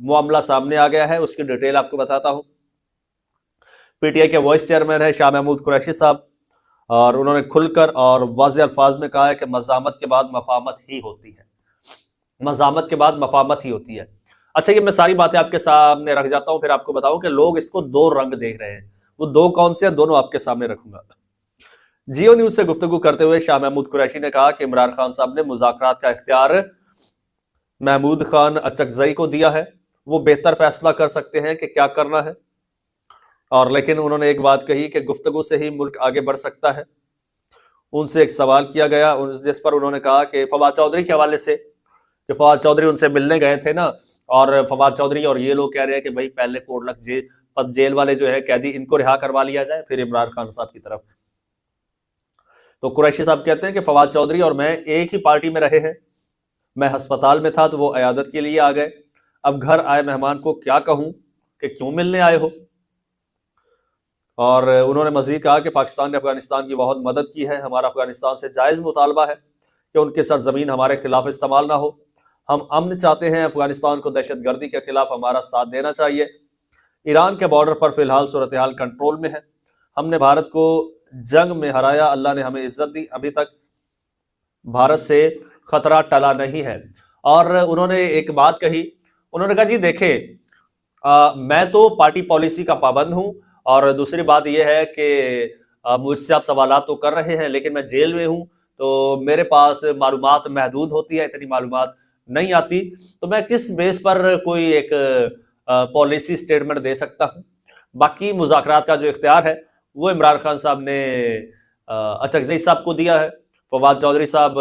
معاملہ سامنے آ گیا ہے، اس کی ڈیٹیل آپ کو بتاتا ہوں۔ پی ٹی آئی کے وائس چیئرمین ہے شاہ محمود قریشی صاحب، اور انہوں نے کھل کر اور واضح الفاظ میں کہا ہے کہ مزاحمت کے بعد مفاہمت ہی ہوتی ہے، مزاحمت کے بعد مفاہمت ہی ہوتی ہے۔ اچھا، یہ میں ساری باتیں آپ کے سامنے رکھ جاتا ہوں، پھر آپ کو بتاؤں کہ لوگ اس کو دو رنگ دیکھ رہے ہیں، وہ دو کون سے ہیں، دونوں آپ کے سامنے رکھوں گا۔ جیو نیوز سے گفتگو کرتے ہوئے شاہ محمود قریشی نے کہا کہ عمران خان صاحب نے مذاکرات کا اختیار محمود خان اچکزئی کو دیا ہے، وہ بہتر فیصلہ کر سکتے ہیں کہ کیا کرنا ہے، اور لیکن انہوں نے ایک بات کہی کہ گفتگو سے ہی ملک آگے بڑھ سکتا ہے۔ ان سے ایک سوال کیا گیا جس پر انہوں نے کہا کہ فواد چودھری کے حوالے سے، کہ فواد چودھری ان سے ملنے گئے تھے نا، اور فواد چودھری اور یہ لوگ کہہ رہے ہیں کہ بھائی پہلے کوڑلک جیل والے جو ہے قیدی، ان کو رہا کروا لیا جائے پھر عمران خان صاحب کی طرف۔ تو قریشی صاحب کہتے ہیں کہ فواد چودھری اور میں ایک ہی پارٹی میں رہے ہیں، میں ہسپتال میں تھا تو وہ عیادت کے لیے آ گئے، اب گھر آئے مہمان کو کیا کہوں کہ کیوں ملنے آئے ہو۔ اور انہوں نے مزید کہا کہ پاکستان نے افغانستان کی بہت مدد کی ہے، ہمارا افغانستان سے جائز مطالبہ ہے کہ ان کی سرزمین ہمارے خلاف استعمال نہ ہو، ہم امن چاہتے ہیں، افغانستان کو دہشت گردی کے خلاف ہمارا ساتھ دینا چاہیے۔ ایران کے بارڈر پر فی الحال صورتحال کنٹرول میں ہے، ہم نے بھارت کو جنگ میں ہرایا، اللہ نے ہمیں عزت دی، ابھی تک بھارت سے خطرہ ٹلا نہیں ہے۔ اور انہوں نے ایک بات کہی، انہوں نے کہا جی دیکھیں میں تو پارٹی پالیسی کا پابند ہوں، اور دوسری بات یہ ہے کہ مجھ سے آپ سوالات تو کر رہے ہیں لیکن میں جیل میں ہوں تو میرے پاس معلومات محدود ہوتی ہے، اتنی معلومات نہیں آتی، تو میں کس بیس پر کوئی ایک پالیسی سٹیٹمنٹ دے سکتا ہوں۔ باقی مذاکرات کا جو اختیار ہے وہ عمران خان صاحب نے اچکزئی صاحب کو دیا ہے۔ فواد چودھری صاحب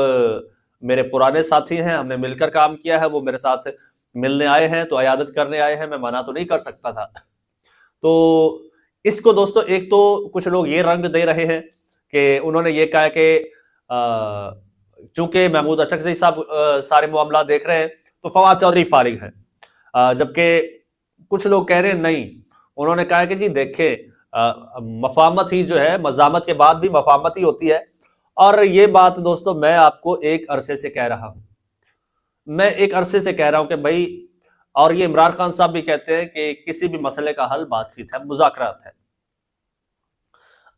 میرے پرانے ساتھی ہیں، ہم نے مل کر کام کیا ہے، وہ میرے ساتھ ملنے آئے ہیں تو عیادت کرنے آئے ہیں، میں منع تو نہیں کر سکتا تھا۔ تو اس کو دوستو ایک تو کچھ لوگ یہ رنگ دے رہے ہیں کہ انہوں نے یہ کہا کہ چونکہ محمود اچکزئی صاحب سارے معاملات دیکھ رہے ہیں تو فواد چودھری فارغ ہیں، جبکہ کچھ لوگ کہہ رہے ہیں نہیں، انہوں نے کہا کہ جی دیکھیں مفاہمت ہی جو ہے، مزاحمت کے بعد بھی مفاہمت ہی ہوتی ہے۔ اور یہ بات دوستو میں آپ کو ایک عرصے سے کہہ رہا ہوں، میں ایک عرصے سے کہہ رہا ہوں کہ بھائی، اور یہ عمران خان صاحب بھی کہتے ہیں کہ کسی بھی مسئلے کا حل بات چیت ہے، مذاکرات ہے۔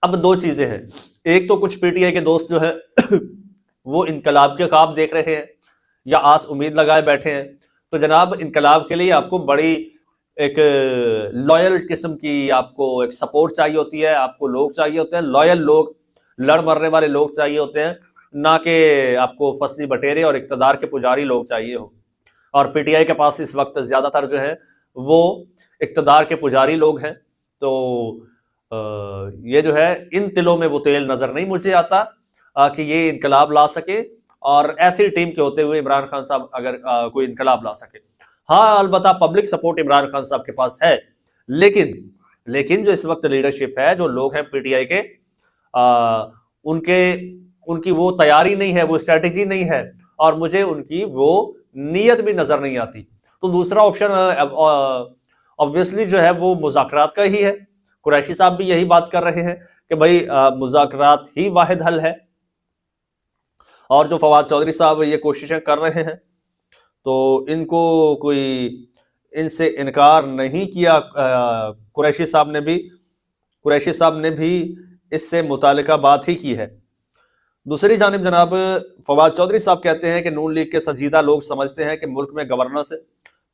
اب دو چیزیں ہیں، ایک تو کچھ پی ٹی آئی کے دوست جو ہے وہ انقلاب کے خواب دیکھ رہے ہیں یا آس امید لگائے بیٹھے ہیں، تو جناب انقلاب کے لیے آپ کو بڑی ایک لائل قسم کی آپ کو ایک سپورٹ چاہیے ہوتی ہے، آپ کو لوگ چاہیے ہوتے ہیں، لائل لوگ، لڑ مرنے والے لوگ چاہیے ہوتے ہیں، نہ کہ آپ کو فصلی بٹیرے اور اقتدار کے پجاری لوگ چاہیے ہو۔ اور پی ٹی آئی کے پاس اس وقت زیادہ تر جو ہے وہ اقتدار کے پجاری لوگ ہیں، تو یہ جو ہے ان تلوں میں وہ تیل نظر نہیں مجھے آتا کہ یہ انقلاب لا سکے، اور ایسی ٹیم کے ہوتے ہوئے عمران خان صاحب اگر کوئی انقلاب لا سکے۔ ہاں البتہ پبلک سپورٹ عمران خان صاحب کے پاس ہے، لیکن جو اس وقت لیڈرشپ ہے، جو لوگ ہیں پی ٹی آئی کے، ان کی وہ تیاری نہیں ہے، وہ اسٹریٹجی نہیں ہے، اور مجھے ان کی وہ نیت بھی نظر نہیں آتی۔ تو دوسرا آپشن obviously جو ہے وہ مذاکرات کا ہی ہے۔ قریشی صاحب بھی یہی بات کر رہے ہیں کہ بھائی مذاکرات ہی واحد حل ہے، اور جو فواد چودھری صاحب یہ کوششیں کر رہے ہیں تو ان کو کوئی ان سے انکار نہیں کیا۔ قریشی صاحب نے بھی اس سے متعلقہ بات ہی کی ہے۔ دوسری جانب جناب فواد چودھری صاحب کہتے ہیں کہ نون لیگ کے سنجیدہ لوگ سمجھتے ہیں کہ ملک میں گورننس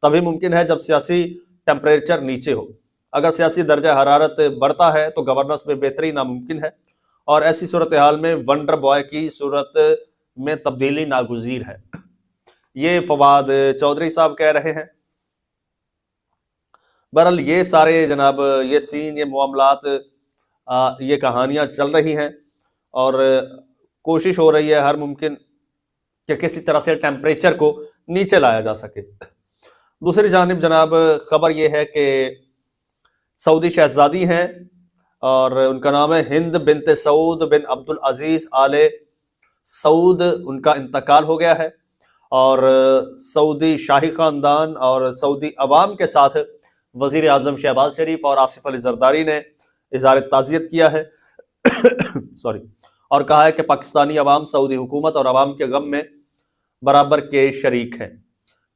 تبھی ممکن ہے جب سیاسی ٹیمپریچر نیچے ہو، اگر سیاسی درجہ حرارت بڑھتا ہے تو گورننس میں بہتری ناممکن ہے، اور ایسی صورتحال میں ونڈر بوائے کی صورت میں تبدیلی ناگزیر ہے۔ یہ فواد چودھری صاحب کہہ رہے ہیں۔ بہرحال یہ سارے جناب یہ سین، یہ معاملات، یہ کہانیاں چل رہی ہیں، اور کوشش ہو رہی ہے ہر ممکن کہ کسی طرح سے ٹیمپریچر کو نیچے لایا جا سکے۔ دوسری جانب جناب خبر یہ ہے کہ سعودی شہزادی ہیں، اور ان کا نام ہے ہند بنت سعود بن عبد العزیز آل سعود، ان کا انتقال ہو گیا ہے، اور سعودی شاہی خاندان اور سعودی عوام کے ساتھ وزیر اعظم شہباز شریف اور آصف علی زرداری نے اظہار تعزیت کیا ہے اور کہا ہے کہ پاکستانی عوام سعودی حکومت اور عوام کے غم میں برابر کے شریک ہیں۔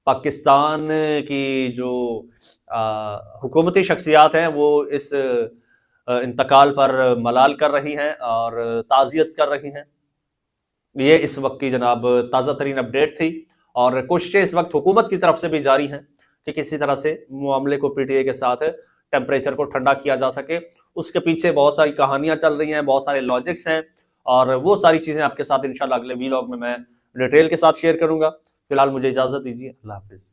پاکستان کی جو حکومتی شخصیات ہیں وہ اس انتقال پر ملال کر رہی ہیں اور تعزیت کر رہی ہیں۔ یہ اس وقت کی جناب تازہ ترین اپڈیٹ تھی، اور کوششیں اس وقت حکومت کی طرف سے بھی جاری ہیں کہ کسی طرح سے معاملے کو پی ٹی اے کے ساتھ ٹیمپریچر کو ٹھنڈا کیا جا سکے۔ اس کے پیچھے بہت ساری کہانیاں چل رہی ہیں، بہت سارے لاجکس ہیں، اور وہ ساری چیزیں آپ کے ساتھ انشاءاللہ اگلے ویلاگ میں ڈیٹیل کے ساتھ شیئر کروں گا۔ فی الحال مجھے اجازت دیجیے، اللہ حافظ۔